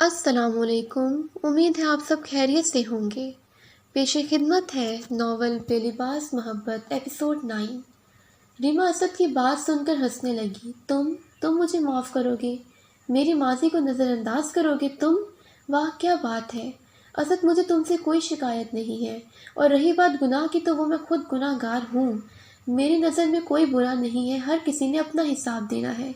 السلام علیکم۔ امید ہے آپ سب خیریت سے ہوں گے۔ پیش خدمت ہے ناول بے لباس محبت ایپیسوڈ 9۔ ریما اسد کی بات سن کر ہنسنے لگی۔ تم مجھے معاف کرو گے؟ میری ماضی کو نظر انداز کرو گے تم؟ واہ کیا بات ہے اسد، مجھے تم سے کوئی شکایت نہیں ہے، اور رہی بات گناہ کی تو وہ میں خود گناہ گار ہوں۔ میری نظر میں کوئی برا نہیں ہے، ہر کسی نے اپنا حساب دینا ہے۔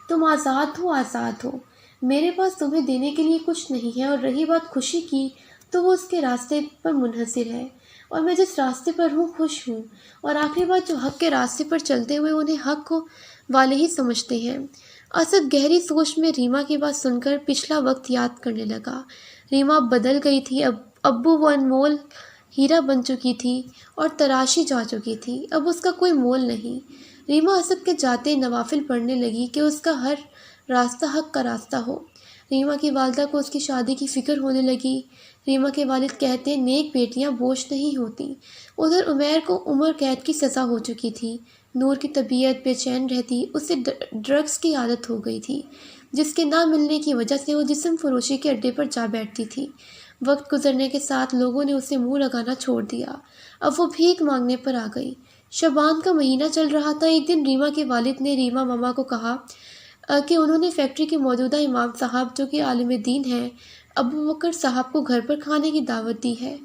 تم آزاد ہو، آزاد ہو۔ میرے پاس تمہیں دینے کے لیے کچھ نہیں ہے، اور رہی بات خوشی کی تو وہ اس کے راستے پر منحصر ہے، اور میں جس راستے پر ہوں خوش ہوں۔ اور آخری بات، جو حق کے راستے پر چلتے ہوئے انہیں حق کو والے ہی سمجھتے ہیں۔ اسد گہری سوچ میں ریما کی بات سن کر پچھلا وقت یاد کرنے لگا۔ ریما اب بدل گئی تھی، ابو وہ انمول ہیرا بن چکی تھی اور تراشی جا چکی تھی، اب اس کا کوئی مول نہیں۔ ریما اسد کے جاتے نوافل پڑھنے لگی کہ اس کا ہر راستہ حق کا راستہ ہو۔ ریما کی والدہ کو اس کی شادی کی فکر ہونے لگی۔ ریما کے والد کہتے نیک بیٹیاں بوجھ نہیں ہوتی۔ ادھر عمیر کو عمر قید کی سزا ہو چکی تھی۔ نور کی طبیعت بے چین رہتی، اسے ڈرگس کی عادت ہو گئی تھی، جس کے نہ ملنے کی وجہ سے وہ جسم فروشی کے اڈے پر جا بیٹھتی تھی۔ وقت گزرنے کے ساتھ لوگوں نے اسے منہ لگانا چھوڑ دیا، اب وہ بھیک مانگنے پر آ گئی۔ شعبان کا مہینہ چل رہا تھا۔ ایک دن ریما کے والد نے ریما ماما کو کہا کہ انہوں نے فیکٹری کے موجودہ امام صاحب، جو کہ عالم دین ہیں، ابو بکر صاحب کو گھر پر کھانے کی دعوت دی ہے۔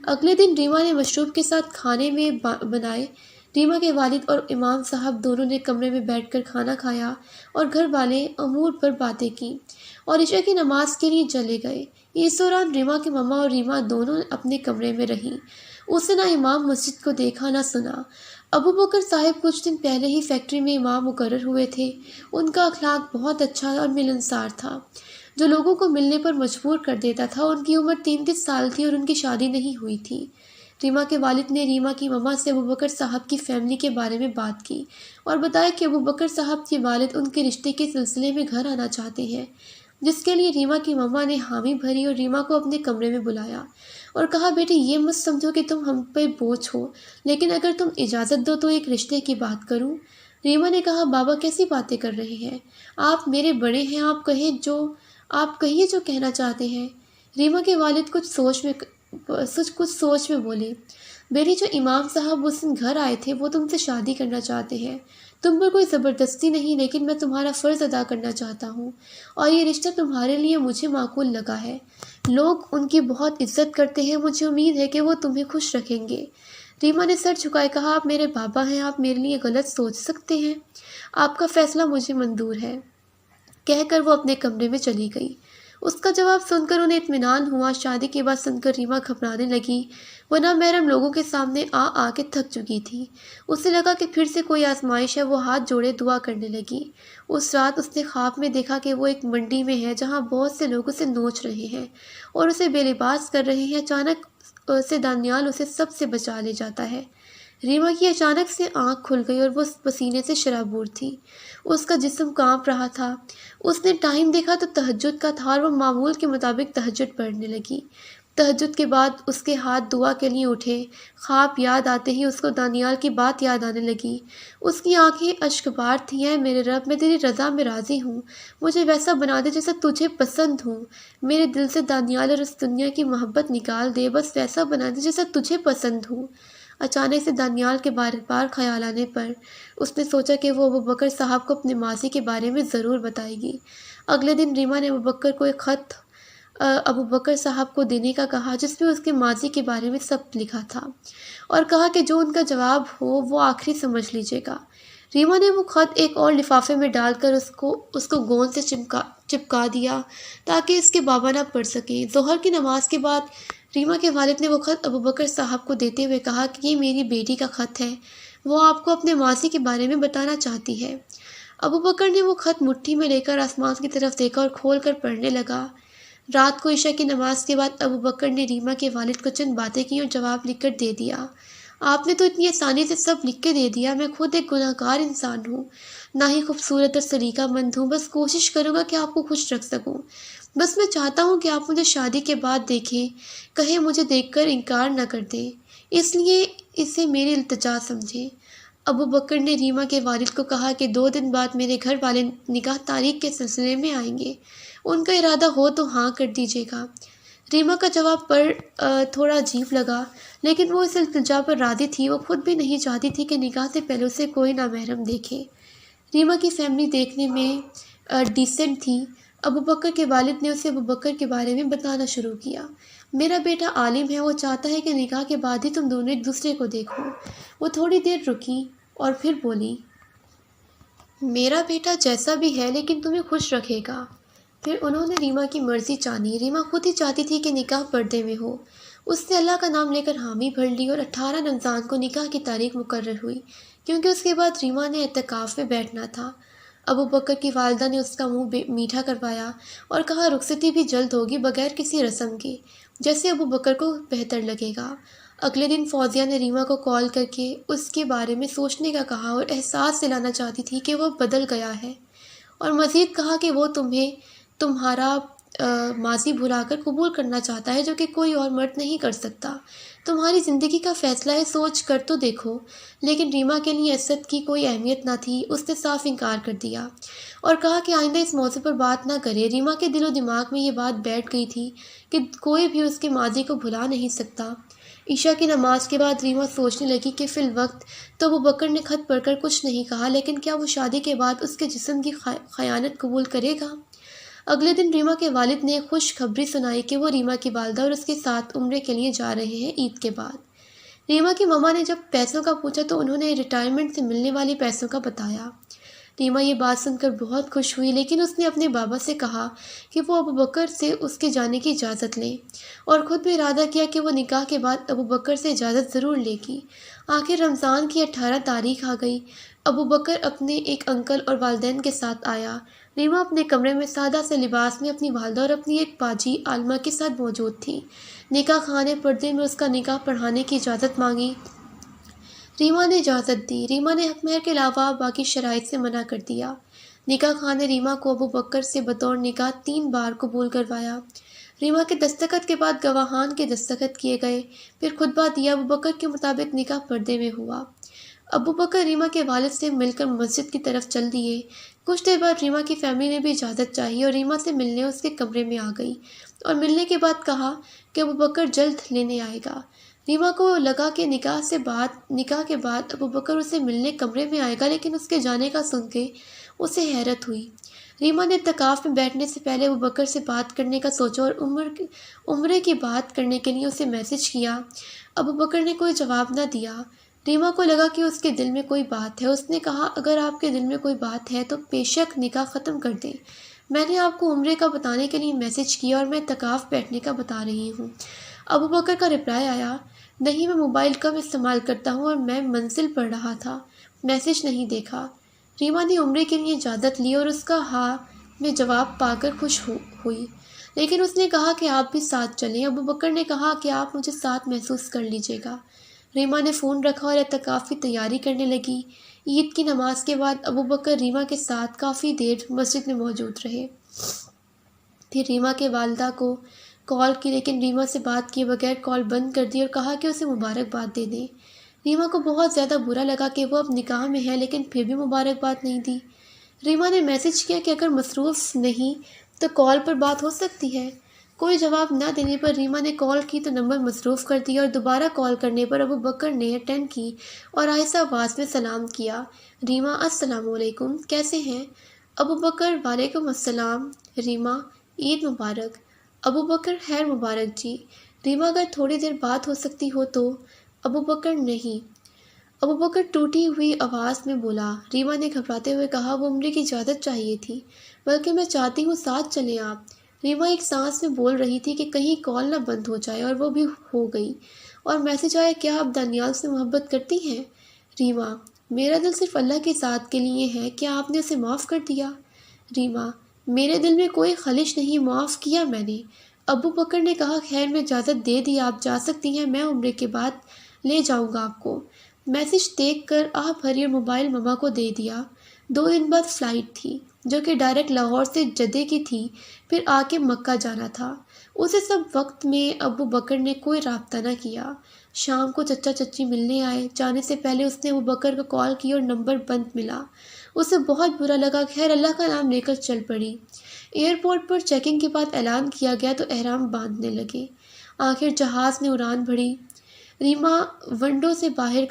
اگلے دن ریما نے مشروب کے ساتھ کھانے میں بنائے۔ ریما کے والد اور امام صاحب دونوں نے کمرے میں بیٹھ کر کھانا کھایا اور گھر والے امور پر باتیں کی، اور عشاء کی نماز کے لیے چلے گئے۔ اس دوران ریما کی ماما اور ریما دونوں اپنے کمرے میں رہیں۔ اس نے نہ امام مسجد کو دیکھا نہ سنا۔ ابو بکر صاحب کچھ دن پہلے ہی فیکٹری میں امام مقرر ہوئے تھے۔ ان کا اخلاق بہت اچھا اور ملنسار تھا، جو لوگوں کو ملنے پر مجبور کر دیتا تھا۔ ان کی عمر 33 سال تھی اور ان کی شادی نہیں ہوئی تھی۔ ریما کے والد نے ریما کی ماما سے ابو بکر صاحب کی فیملی کے بارے میں بات کی اور بتایا کہ ابو بکر صاحب کے والد ان کے رشتے کے سلسلے میں گھر آنا چاہتے ہیں، جس کے لیے ریما کی ماما نے حامی بھری اور ریما کو اپنے کمرے میں بلایا اور کہا، بیٹی یہ مت سمجھو کہ تم ہم پہ بوجھ ہو، لیکن اگر تم اجازت دو تو ایک رشتے کی بات کروں۔ ریما نے کہا، بابا کیسی باتیں کر رہے ہیں آپ؟ میرے بڑے ہیں، آپ کہیے جو کہنا چاہتے ہیں۔ ریما کے والد کچھ سوچ میں بولے، بیٹی جو امام صاحب اس دن گھر آئے تھے وہ تم سے شادی کرنا چاہتے ہیں۔ تم پر کوئی زبردستی نہیں، لیکن میں تمہارا فرض ادا کرنا چاہتا ہوں، اور یہ رشتہ تمہارے لیے مجھے معقول لگا ہے۔ لوگ ان کی بہت عزت کرتے ہیں، مجھے امید ہے کہ وہ تمہیں خوش رکھیں گے۔ ریما نے سر جھکائے کہا، آپ میرے بابا ہیں، آپ میرے لیے غلط سوچ سکتے ہیں، آپ کا فیصلہ مجھے منظور ہے، کہہ کر وہ اپنے کمرے میں چلی گئی۔ اس کا جواب سن کر انہیں اطمینان ہوا۔ شادی کی بات سن کر ریما گھبرانے لگی، وہ نامحرم لوگوں کے سامنے آ کے تھک چکی تھی۔ اسے لگا کہ پھر سے کوئی آزمائش ہے، وہ ہاتھ جوڑے دعا کرنے لگی۔ اس رات اس نے خواب میں دیکھا کہ وہ ایک منڈی میں ہے، جہاں بہت سے لوگ اسے نوچ رہے ہیں اور اسے بے لباس کر رہے ہیں۔ اچانک سے دانیال اسے سب سے بچا لے جاتا ہے۔ ریما کی اچانک سے آنکھ کھل گئی اور وہ پسینے سے شرابور تھی، اس کا جسم کانپ رہا تھا۔ اس نے ٹائم دیکھا تو تہجد کا تھا اور وہ معمول کے مطابق تہجد پڑھنے لگی۔ تہجد کے بعد اس کے ہاتھ دعا کے لیے اٹھے۔ خواب یاد آتے ہی اس کو دانیال کی بات یاد آنے لگی۔ اس کی آنکھیں اشک بار تھیں۔ اے میرے رب، میں تیری رضا میں راضی ہوں، مجھے ویسا بنا دے جیسا تجھے پسند ہوں۔ میرے دل سے دانیال اور اس دنیا کی محبت نکال دے، بس ویسا بنا دے جیسا تجھے پسند ہوں۔ اچانک سے دانیال کے بار بار خیال آنے پر اس نے سوچا کہ وہ ابو بکر صاحب کو اپنے ماضی کے بارے میں ضرور بتائے گی۔ اگلے دن ریما نے ابو بکر کو ایک خط ابو بکر صاحب کو دینے کا کہا، جس میں اس کے ماضی کے بارے میں سب لکھا تھا، اور کہا کہ جو ان کا جواب ہو وہ آخری سمجھ لیجیے گا۔ ریما نے وہ خط ایک اور لفافے میں ڈال کر اس کو گوند سے چپکا دیا تاکہ اس کے بابا نہ پڑھ سکیں۔ ظہر کی نماز کے بعد ریما کے والد نے وہ خط ابو بکر صاحب کو دیتے ہوئے کہا کہ یہ میری بیٹی کا خط ہے، وہ آپ کو اپنے ماضی کے بارے میں بتانا چاہتی ہے۔ ابو بکر نے وہ خط مٹھی میں لے کر آسمان کی طرف دیکھا اور کھول کر پڑھنے لگا۔ رات کو عشاء کی نماز کے بعد ابو بکر نے ریما کے والد کو چند باتیں کی اور جواب لکھ کر دے دیا۔ آپ نے تو اتنی آسانی سے سب لکھ کے دے دیا، میں خود ایک گناہ گار انسان ہوں، نہ ہی خوبصورت اور سلیقہ مند ہوں، بس کوشش کروں گا کہ آپ کو خوش رکھ سکوں۔ بس میں چاہتا ہوں کہ آپ مجھے شادی کے بعد دیکھیں، کہیں مجھے دیکھ کر انکار نہ کر دیں، اس لیے اسے میری التجا سمجھیں۔ ابو بکر نے ریما کے والد کو کہا کہ 2 دن بعد میرے گھر والے نکاح تاریخ کے سلسلے میں آئیں گے، ان کا ارادہ ہو تو ہاں کر دیجیے گا۔ ریما کا جواب تھوڑا عجیب لگا، لیکن وہ اس التجا پر راضی تھی۔ وہ خود بھی نہیں چاہتی تھی کہ نکاح سے پہلے اسے کوئی نامحرم دیکھے۔ ریما کی فیملی دیکھنے میں ڈیسنٹ تھی۔ ابو بکر کے والد نے اسے ابو بکر کے بارے میں بتانا شروع کیا۔ میرا بیٹا عالم ہے، وہ چاہتا ہے کہ نکاح کے بعد ہی تم دونوں ایک دوسرے کو دیکھو۔ وہ تھوڑی دیر رکی اور پھر بولی، میرا بیٹا جیسا بھی ہے لیکن تمہیں خوش رکھے گا۔ پھر انہوں نے ریما کی مرضی جانی۔ ریما خود ہی چاہتی تھی کہ نکاح پردے میں ہو۔ اس نے اللہ کا نام لے کر حامی بھر لی اور 18 رمضان کو نکاح کی تاریخ مقرر ہوئی، کیونکہ اس کے بعد ریما نے اعتکاف میں بیٹھنا تھا۔ ابو بکر کی والدہ نے اس کا منہ میٹھا کروایا اور کہا رخصتی بھی جلد ہوگی بغیر کسی رسم کے، جیسے ابو بکر کو بہتر لگے گا۔ اگلے دن فوزیہ نے ریما کو کال کر کے اس کے بارے میں سوچنے کا کہا اور احساس دلانا چاہتی تھی کہ وہ بدل گیا ہے، اور مزید کہا کہ وہ تمہارا ماضی بھلا کر قبول کرنا چاہتا ہے، جو کہ کوئی اور مرد نہیں کر سکتا۔ تمہاری زندگی کا فیصلہ ہے، سوچ کر تو دیکھو۔ لیکن ریما کے لیے عزت کی کوئی اہمیت نہ تھی۔ اس نے صاف انکار کر دیا اور کہا کہ آئندہ اس موضوع پر بات نہ کرے۔ ریما کے دل و دماغ میں یہ بات بیٹھ گئی تھی کہ کوئی بھی اس کے ماضی کو بھلا نہیں سکتا۔ عشاء کی نماز کے بعد ریما سوچنے لگی کہ فی الوقت تو ابو بکر نے خط پڑھ کر کچھ نہیں کہا، لیکن کیا وہ شادی کے بعد اس کے جسم کی خیانت قبول کرے گا؟ اگلے دن ریما کے والد نے خوش خبری سنائی کہ وہ ریما کی والدہ اور اس کے ساتھ عمرے کے لیے جا رہے ہیں عید کے بعد۔ ریما کی ماما نے جب پیسوں کا پوچھا تو انہوں نے ریٹائرمنٹ سے ملنے والی پیسوں کا بتایا۔ ریما یہ بات سن کر بہت خوش ہوئی، لیکن اس نے اپنے بابا سے کہا کہ وہ ابو بکر سے اس کے جانے کی اجازت لیں، اور خود بھی ارادہ کیا کہ وہ نکاح کے بعد ابو بکر سے اجازت ضرور لے گی۔ آخر رمضان کی 18 تاریخ آ گئی۔ ابو بکر اپنے ایک انکل اور والدین کے ساتھ آیا۔ ریما اپنے کمرے میں سادہ سے لباس میں اپنی والدہ اور اپنی ایک باجی عالمہ کے ساتھ موجود تھی۔ نکاح خانے پردے میں اس کا نکاح پڑھانے کی اجازت مانگی۔ ریما نے اجازت دی۔ ریما نے حق مہر کے علاوہ باقی شرائط سے منع کر دیا۔ نکاح خاں نے ریما کو ابو بکر سے بطور نکاح 3 بار قبول کروایا۔ ریما کے دستخط کے بعد گواہان کے دستخط کیے گئے، پھر خطبہ دیا۔ ابو بکر کے مطابق نکاح پردے میں ہوا۔ ابو بکر ریما کے والد سے مل کر مسجد کی طرف چل دیے۔ کچھ دیر بعد ریما کی فیملی نے بھی اجازت چاہی اور ریما سے ملنے اس کے کمرے میں آ گئی، اور ملنے کے بعد کہا کہ ابو بکر جلد لینے آئے گا۔ ریما کو لگا کہ نکاح کے بعد ابو بکر اسے ملنے کمرے میں آئے گا، لیکن اس کے جانے کا سن کے اسے حیرت ہوئی۔ ریما نے اعتکاف میں بیٹھنے سے پہلے ابو بکر سے بات کرنے کا سوچا اور عمرے کی بات کرنے کے لیے اسے میسج کیا۔ ابو بکر نے کوئی جواب نہ دیا۔ ریما کو لگا کہ اس کے دل میں کوئی بات ہے۔ اس نے کہا، اگر آپ کے دل میں کوئی بات ہے تو بے شک نکاح ختم کر دیں۔ میں نے آپ کو عمرے کا بتانے کے لیے میسج کیا اور میں اعتکاف بیٹھنے کا بتا رہی ہوں۔ ابو بکر کا رپلائی آیا، نہیں، میں موبائل کم استعمال کرتا ہوں اور میں منزل پڑھ رہا تھا، میسج نہیں دیکھا۔ ریما نے عمرے کے لیے اجازت لی اور اس کا ہاں میں جواب پا کر خوش ہوئی، لیکن اس نے کہا کہ آپ بھی ساتھ چلیں۔ ابو بکر نے کہا کہ آپ مجھے ساتھ محسوس کر لیجیے گا۔ ریما نے فون رکھا اور اعتکاف کی تیاری کرنے لگی۔ عید کی نماز کے بعد ابو بکر ریما کے ساتھ کافی دیر مسجد میں موجود رہے۔ پھر ریما کے والدہ کو کال کی، لیکن ریما سے بات کیے بغیر کال بند کر دی اور کہا کہ اسے مبارکباد دے دیں۔ ریما کو بہت زیادہ برا لگا کہ وہ اب نکاح میں ہے، لیکن پھر بھی مبارکباد نہیں دی۔ ریما نے میسج کیا کہ اگر مصروف نہیں تو کال پر بات ہو سکتی ہے۔ کوئی جواب نہ دینے پر ریما نے کال کی تو نمبر مصروف کر دیا، اور دوبارہ کال کرنے پر ابو بکر نے اٹینڈ کی اور آہستہ آواز میں سلام کیا۔ ریما، السلام علیکم، کیسے ہیں؟ ابو بکر، وعلیکم السلام۔ ریما، عید مبارک۔ ابو بکر، خیر مبارک جی۔ ریما، اگر تھوڑی دیر بات ہو سکتی ہو تو؟ ابو بکر، نہیں۔ ابو بکر ٹوٹی ہوئی آواز میں بولا۔ ریما نے گھبراتے ہوئے کہا، وہ عمرے کی اجازت چاہیے تھی، بلکہ میں چاہتی ہوں ساتھ چلیں آپ۔ ریما ایک سانس میں بول رہی تھی کہ کہیں کال نہ بند ہو جائے، اور وہ بھی ہو گئی، اور میسج آیا، کیا آپ دانیال سے محبت کرتی ہیں؟ ریما، میرا دل صرف اللہ کی ذات کے لیے ہے، کیا آپ نے اسے معاف کر دیا؟ ریما، میرے دل میں کوئی خلش نہیں، معاف کیا میں نے۔ ابو بکر نے کہا، خیر میں اجازت دے دی، آپ جا سکتی ہیں، میں عمرے کے بعد لے جاؤں گا آپ کو۔ میسج دیکھ کر آہ بھری اور موبائل مما کو دے دیا۔ 2 دن بعد فلائٹ تھی، جو کہ ڈائریکٹ لاہور سے جدے کی تھی، پھر آ کے مکہ جانا تھا۔ اسے سب وقت میں ابو بکر نے کوئی رابطہ نہ کیا۔ شام کو چچا چچی ملنے آئے۔ جانے سے پہلے اس نے ابو بکر کو کال کی اور نمبر بند ملا۔ اسے بہت برا لگا، خیر اللہ کا نام لے کر چل پڑی۔ ایئرپورٹ پر چیکنگ کے بعد اعلان کیا گیا تو احرام باندھنے لگے۔ آخر جہاز نے اڑان بھری۔ ریما ونڈو سے باہر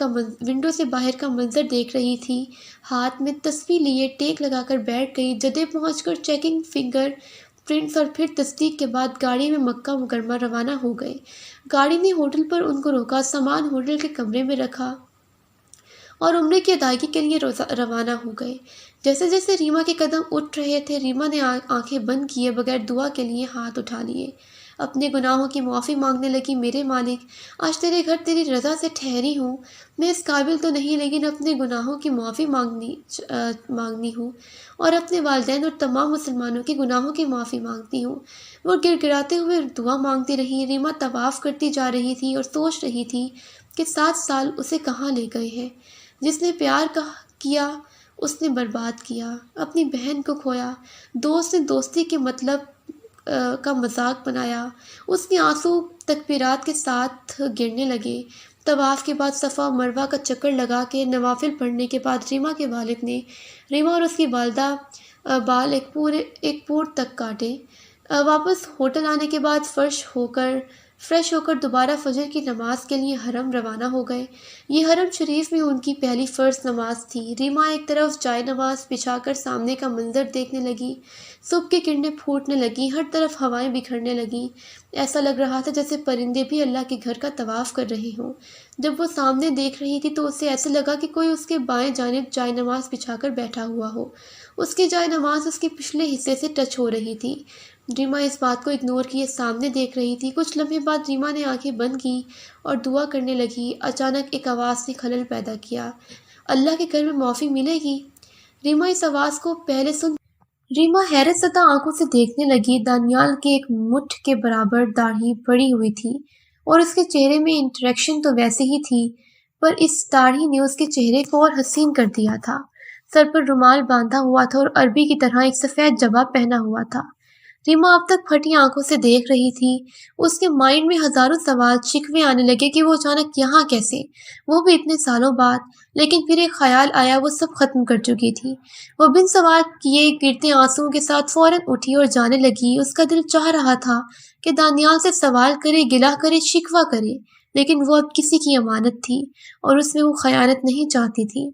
کا منظر دیکھ رہی تھی۔ ہاتھ میں تسبیح لیے ٹیک لگا کر بیٹھ گئی۔ جدے پہنچ کر چیکنگ، فنگر پرنٹس اور پھر تصدیق کے بعد گاڑی میں مکہ مکرمہ روانہ ہو گئے۔ گاڑی نے ہوٹل پر ان کو روکا، سامان ہوٹل کے کمرے میں رکھا اور عمرے کی ادائیگی کے لیے روانہ ہو گئے۔ جیسے جیسے ریما کے قدم اٹھ رہے تھے، ریما نے آنکھیں بند کیے بغیر دعا کے لیے ہاتھ اٹھا لیے۔ اپنے گناہوں کی معافی مانگنے لگی۔ میرے مالک، آج تیرے گھر تیری رضا سے ٹھہری ہوں۔ میں اس قابل تو نہیں، لیکن اپنے گناہوں کی معافی مانگنی ہوں اور اپنے والدین اور تمام مسلمانوں کے گناہوں کی معافی مانگتی ہوں۔ وہ گر گراتے ہوئے دعا مانگتی رہی۔ ریما طواف کرتی جا رہی تھی اور سوچ رہی تھی کہ 7 سال اسے کہاں لے گئے ہیں۔ جس نے پیار کیا اس نے برباد کیا، اپنی بہن کو کھویا، دوست نے دوستی کے مطلب کا مذاق بنایا۔ اس کے آنسو تکبیرات کے ساتھ گرنے لگے۔ طواف کے بعد صفا و مروہ کا چکر لگا کے نوافل پڑھنے کے بعد ریما کے والد نے ریما اور اس کی والدہ بال ایک پور تک کاٹے۔ واپس ہوٹل آنے کے بعد فریش ہو کر دوبارہ فجر کی نماز کے لیے حرم روانہ ہو گئے۔ یہ حرم شریف میں ان کی پہلی فرض نماز تھی۔ ریما ایک طرف جائے نماز بچھا کر سامنے کا منظر دیکھنے لگی۔ صبح کی کرنیں پھوٹنے لگیں، ہر طرف ہوائیں بکھرنے لگیں۔ ایسا لگ رہا تھا جیسے پرندے بھی اللہ کے گھر کا طواف کر رہے ہوں۔ جب وہ سامنے دیکھ رہی تھی تو اسے ایسے لگا کہ کوئی اس کے بائیں جانب جائے نماز بچھا کر بیٹھا ہوا ہو۔ اس کی جائے نماز اس کے پچھلے حصے سے ٹچ ہو رہی تھی۔ ریما اس بات کو اگنور کیے سامنے دیکھ رہی تھی۔ کچھ لمحے بعد ریما نے آنکھیں بند کی اور دعا کرنے لگی۔ اچانک ایک آواز نے خلل پیدا کیا۔ اللہ کے گھر میں معافی ملے گی؟ ریما اس آواز کو پہلے ریما حیرت زدہ آنکھوں سے دیکھنے لگی۔ دانیال کے ایک مٹھ کے برابر داڑھی بڑھی ہوئی تھی اور اس کے چہرے میں انٹریکشن تو ویسے ہی تھی، پر اس داڑھی نے اس کے چہرے کو اور حسین کر دیا تھا۔ سر پر رومال باندھا ہوا تھا اور عربی کی طرح ایک سفید جبہ پہنا ہوا تھا۔ ریما اب تک پھٹی آنکھوں سے دیکھ رہی تھی۔ اس کے مائنڈ میں ہزاروں سوال شکوے آنے لگے کہ وہ اچانک یہاں کیسے، وہ بھی اتنے سالوں بعد۔ لیکن پھر ایک خیال آیا، وہ سب ختم کر چکی تھی۔ وہ بن سوال کیے گرتے آنسوؤں کے ساتھ فوراً اٹھی اور جانے لگی۔ اس کا دل چاہ رہا تھا کہ دانیال سے سوال کرے، گلہ کرے، شکوہ کرے، لیکن وہ اب کسی کی امانت تھی اور اس میں وہ خیانت نہیں چاہتی تھی۔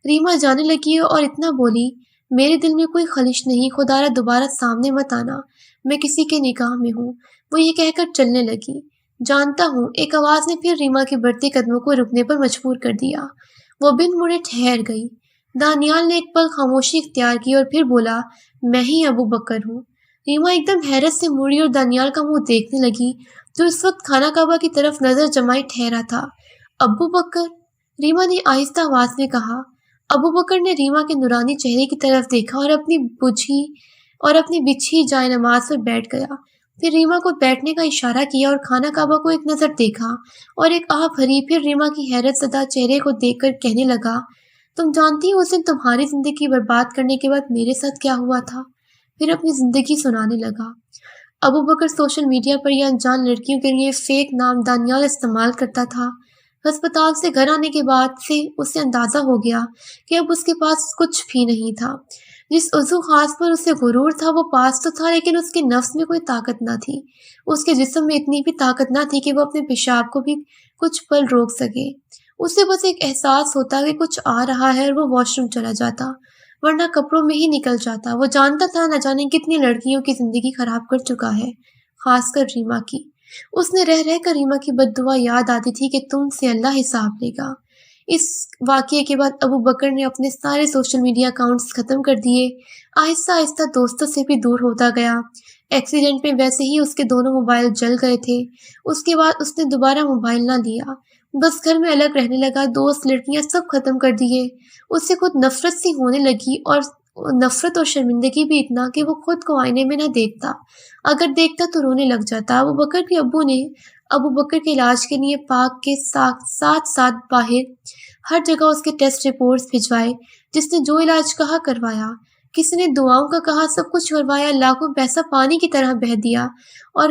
ریما جانے لگی اور اتنا بولی، میرے دل میں کوئی خلش نہیں، خدا را دوبارہ سامنے مت آنا، میں کسی کے نکاح میں ہوں۔ وہ یہ کہہ کر چلنے لگی۔ جانتا ہوں، ایک آواز نے پھر ریما کے بڑھتے قدموں کو رکنے پر مجبور کر دیا۔ وہ بن مڑے ٹھہر گئی۔ دانیال نے ایک پل خاموشی اختیار کی اور پھر بولا، میں ہی ابو بکر ہوں۔ ریما ایک دم حیرت سے مڑی اور دانیال کا منہ دیکھنے لگی جو اس وقت خانہ کعبہ کی طرف نظر جمائے ٹھہرا تھا۔ ابو بکر؟ ریما نے آہستہ آواز میں کہا۔ ابو بکر نے ریما کے نورانی چہرے کی طرف دیکھا اور اپنی بچھی جائے نماز پر بیٹھ گیا۔ پھر ریما کو بیٹھنے کا اشارہ کیا اور خانہ کعبہ کو ایک نظر دیکھا اور ایک آہ بھری، پھر ریما کی حیرت زدہ چہرے کو دیکھ کر کہنے لگا، تم جانتی ہو اس دن تمہاری زندگی برباد کرنے کے بعد میرے ساتھ کیا ہوا تھا؟ پھر اپنی زندگی سنانے لگا۔ ابو بکر سوشل میڈیا پر یہ انجان لڑکیوں کے لیے فیک نام دانیال استعمال کرتا تھا۔ ہسپتال سے گھر آنے کے بعد سے اسے اندازہ ہو گیا کہ اب اس کے پاس کچھ بھی نہیں تھا۔ جس عضو خاص پر اسے غرور تھا وہ پاس تو تھا، لیکن اس کے نفس میں کوئی طاقت نہ تھی۔ اس کے جسم میں اتنی بھی طاقت نہ تھی کہ وہ اپنے پیشاب کو بھی کچھ پل روک سکے۔ اسے بس ایک احساس ہوتا کہ کچھ آ رہا ہے اور وہ واش روم چلا جاتا، ورنہ کپڑوں میں ہی نکل جاتا۔ وہ جانتا تھا نہ جانے کتنی لڑکیوں کی زندگی خراب کر چکا ہے، خاص کر ریما کی۔ اس نے رہ کر ریما کی بد دعا یاد آتی تھی کہ تم سے اللہ حساب لے گا۔ اس واقعے کے بعد ابو بکر نے اپنے سارے سوشل میڈیا اکاؤنٹس ختم کر دیے، آہستہ آہستہ دوستوں سے بھی دور ہوتا گیا۔ ایکسیڈنٹ میں ویسے ہی اس کے دونوں موبائل جل گئے تھے۔ اس کے بعد اس نے دوبارہ موبائل نہ لیا، بس گھر میں الگ رہنے لگا۔ دوست، لڑکیاں سب ختم کر دیے۔ اس سے خود نفرت سی ہونے لگی، اور نفرت اور شرمندگی بھی اتنا کہ وہ خود کو آئینے میں نہ دیکھتا، اگر دیکھتا تو رونے لگ جاتا۔ ابو بکر کے ابو نے ابو بکر کے علاج کے لیے پاک کے ساتھ باہر ہر جگہ اس کے ٹیسٹ رپورٹس بھجوائے۔ جس نے جو علاج کہا کروایا، کسی نے دعاؤں کا کہا، سب کچھ کروایا، لاکھوں پیسہ پانی کی طرح بہہ دیا، اور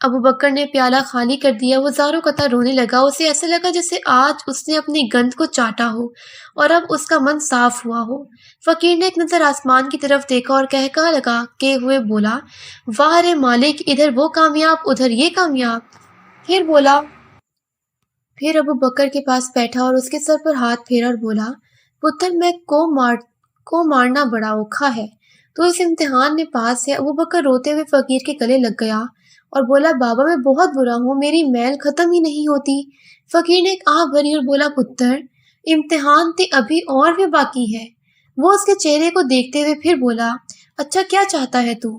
ابو بکر نے پیالہ خالی کر دیا۔ وہ زاروں قطع رونے لگا۔ اسے ایسا لگا جیسے آج اس نے اپنی گند کو چاٹا ہو اور اب اس کا من صاف ہوا ہو۔ فقیر نے ایک نظر آسمان کی طرف دیکھا اور کہا لگا کے ہوئے بولا، واہ رے مالک، ادھر وہ کامیاب ادھر یہ کامیاب۔ پھر بولا، پھر ابو بکر کے پاس بیٹھا اور اس کے سر پر ہاتھ پھیرا اور بولا، پتر میں کو مارنا بڑا اوکھا ہے، تو اس امتحان میں پاس ہے۔ ابو بکر روتے ہوئے فقیر کے گلے لگ گیا اور بولا، بابا میں بہت برا ہوں، میری میل ختم ہی نہیں ہوتی۔ فقیر نے ایک آہ بھری اور بولا، پتر امتحان تے ابھی اور بھی باقی ہے۔ وہ اس کے چہرے کو دیکھتے ہوئے پھر بولا، اچھا کیا چاہتا ہے تو؟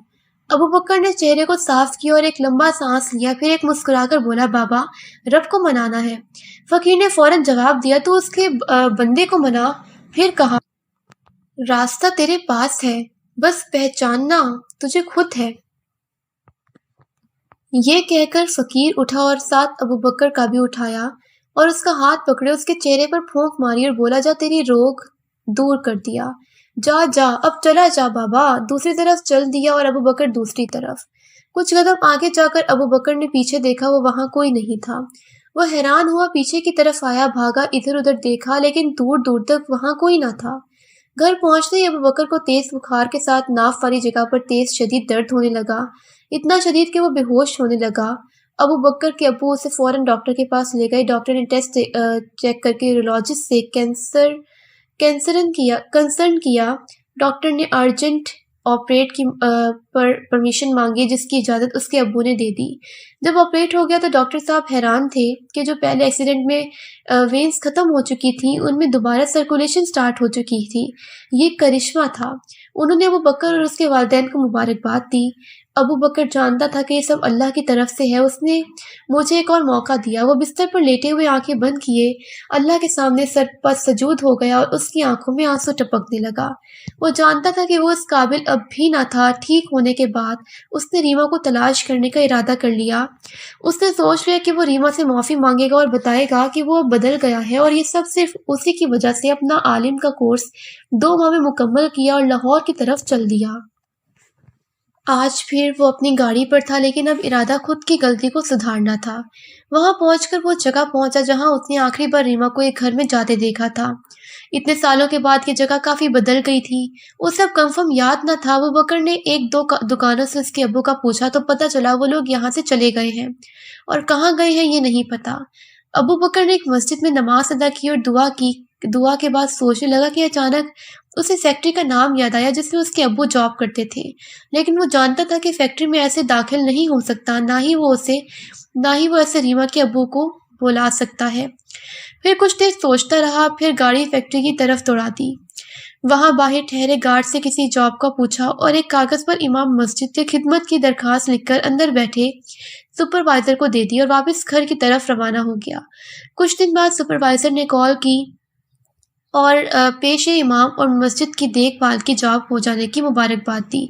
ابو بکر نے چہرے کو صاف کیا اور ایک لمبا سانس لیا، پھر ایک مسکرا کر بولا، بابا رب کو منانا ہے۔ فقیر نے فوراً جواب دیا، تو اس کے بندے کو منا۔ پھر کہا، راستہ تیرے پاس ہے، بس پہچاننا تجھے خود ہے۔ یہ کہہ کر فقیر اٹھا اور ساتھ ابو بکر کا بھی اٹھایا اور اس کا ہاتھ پکڑے، اس کے چہرے پر پھونک ماری اور بولا، جا تیری روگ دور کر دیا، جا جا اب چلا جا بابا۔ دوسری طرف چل دیا اور ابو بکر دوسری طرف۔ کچھ قدم آگے جا کر ابو بکر نے پیچھے دیکھا، وہ وہاں کوئی نہیں تھا۔ وہ حیران ہوا، پیچھے کی طرف آیا، بھاگا، ادھر ادھر دیکھا، لیکن دور دور تک وہاں کوئی نہ تھا۔ گھر پہنچتے ہی ابو بکر کو تیز بخار کے ساتھ ناف والی جگہ پر تیز شدید درد ہونے لگا، اتنا شدید کہ وہ بے ہوش ہونے لگا۔ ابو بکر کے ابو اسے فوراً ڈاکٹر کے پاس لے گئے۔ ڈاکٹر نے ٹیسٹ چیک کر کے یورولوجسٹ سے کنسرن کیا۔ ڈاکٹر نے ارجنٹ آپریٹ کی پرمیشن مانگی، جس کی اجازت اس کے ابو نے دے دی۔ جب آپریٹ ہو گیا تو ڈاکٹر صاحب حیران تھے کہ جو پہلے ایکسیڈنٹ میں وینز ختم ہو چکی تھیں، ان میں دوبارہ سرکولیشن سٹارٹ ہو چکی تھی۔ یہ کرشمہ تھا۔ انہوں نے ابو بکر اور اس کے والدین کو مبارکباد دی۔ ابو بکر جانتا تھا کہ یہ سب اللہ کی طرف سے ہے، اس نے مجھے ایک اور موقع دیا۔ وہ بستر پر لیٹے ہوئے آنکھیں بند کیے اللہ کے سامنے سر پر سجود ہو گیا اور اس کی آنکھوں میں آنسو ٹپکنے لگا۔ وہ جانتا تھا کہ وہ اس قابل اب بھی نہ تھا۔ ٹھیک ہونے کے بعد اس نے ریما کو تلاش کرنے کا ارادہ کر لیا۔ اس نے سوچ لیا کہ وہ ریما سے معافی مانگے گا اور بتائے گا کہ وہ اب بدل گیا ہے اور یہ سب صرف اسی کی وجہ سے۔ اپنا عالم کا کورس 2 ماہ میں مکمل کیا اور لاہور کی طرف چل دیا۔ آج پھر وہ اپنی گاڑی پر تھا، لیکن اب ارادہ خود کی غلطی کو سدھارنا تھا۔ وہاں پہنچ کر وہ جگہ پہنچا جہاں اس نے آخری بار ریما کو ایک گھر میں جاتے دیکھا تھا۔ اتنے سالوں کے بعد یہ جگہ کافی بدل گئی تھی۔ اسے اب کنفرم یاد نہ تھا۔ ابو بکر نے 1-2 دکانوں سے اس کے ابو کا پوچھا تو پتہ چلا وہ لوگ یہاں سے چلے گئے ہیں، اور کہاں گئے ہیں یہ نہیں پتا۔ ابو بکر نے ایک مسجد میں نماز ادا کی اور دعا کے بعد سوچنے لگا کہ اچانک اسے فیکٹری کا نام یاد آیا جس میں اس کے ابو جاب کرتے تھے، لیکن وہ جانتا تھا کہ فیکٹری میں ایسے داخل نہیں ہو سکتا، نہ ہی وہ ایسے ریما کے ابو کو بلا سکتا ہے۔ پھر کچھ دیر سوچتا رہا، پھر گاڑی فیکٹری کی طرف دوڑا دی۔ وہاں باہر ٹھہرے گارڈ سے کسی جاب کا پوچھا اور ایک کاغذ پر امام مسجد کے خدمت کی درخواست لکھ کر اندر بیٹھے سپروائزر کو دے دی اور واپس گھر کی طرف روانہ ہو گیا۔ کچھ دن بعد سپروائزر نے کال کی اور پیش امام اور مسجد کی دیکھ بھال کی جاب ہو جانے کی مبارکباد دی۔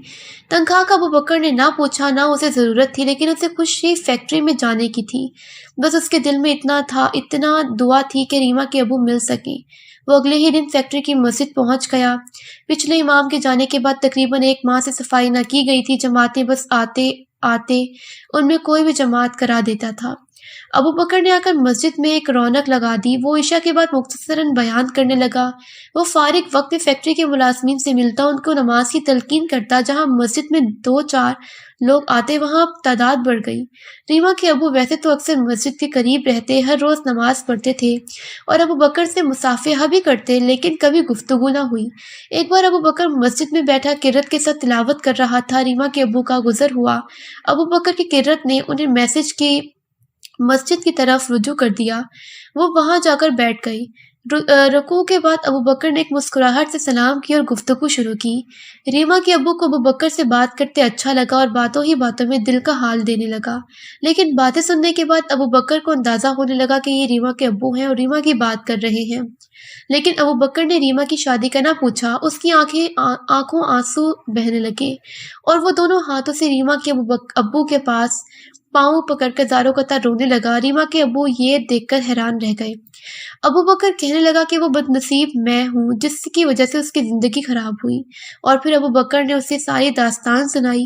تنخواہ کا ابو بکر نے نہ پوچھا، نہ اسے ضرورت تھی، لیکن اسے خوشی فیکٹری میں جانے کی تھی۔ بس اس کے دل میں اتنا دعا تھی کہ ریما کے ابو مل سکیں۔ وہ اگلے ہی دن فیکٹری کی مسجد پہنچ گیا۔ پچھلے امام کے جانے کے بعد تقریباً 1 ماہ سے صفائی نہ کی گئی تھی۔ جماعتیں بس آتے ان میں کوئی بھی جماعت کرا دیتا تھا۔ ابو بکر نے آ کر مسجد میں ایک رونق لگا دی۔ وہ عشاء کے بعد مختصراً بیان کرنے لگا۔ وہ فارغ وقت میں فیکٹری کے ملازمین سے ملتا، ان کو نماز کی تلقین کرتا۔ جہاں مسجد میں 2-4 لوگ آتے وہاں اب تعداد بڑھ گئی۔ ریما کے ابو ویسے تو اکثر مسجد کے قریب رہتے، ہر روز نماز پڑھتے تھے اور ابو بکر سے مصافحہ بھی کرتے، لیکن کبھی گفتگو نہ ہوئی۔ ایک بار ابو بکر مسجد میں بیٹھا قرت کے ساتھ تلاوت کر رہا تھا۔ ریما کے ابو کا گزر ہوا۔ ابو بکر کی قرت نے انہیں میسج کی مسجد کی طرف رجوع کر دیا۔ وہ وہاں جا کر بیٹھ گئی۔ رکوع کے بعد ابو بکر نے ایک مسکراہٹ سے سلام کیا اور گفتگو شروع کی۔ ریما کے ابو کو ابو بکر سے بات کرتے اچھا لگا اور باتوں ہی باتوں میں دل کا حال دینے لگا، لیکن باتیں سننے کے بعد ابو بکر کو اندازہ ہونے لگا کہ یہ ریما کے ابو ہیں اور ریما کی بات کر رہے ہیں۔ لیکن ابو بکر نے ریما کی شادی کا نہ پوچھا۔ اس کی آنکھوں آنسو بہنے لگے اور وہ دونوں ہاتھوں سے ریما کے ابو کے پاس پاؤں پکڑ کر زاروں قطع رونے لگا۔ ریما کے ابو یہ دیکھ کر حیران رہ گئے۔ ابو بکر کہنے لگا کہ وہ بد نصیب میں ہوں جس کی وجہ سے اس کی زندگی خراب ہوئی، اور پھر ابو بکر نے اسے ساری داستان سنائی۔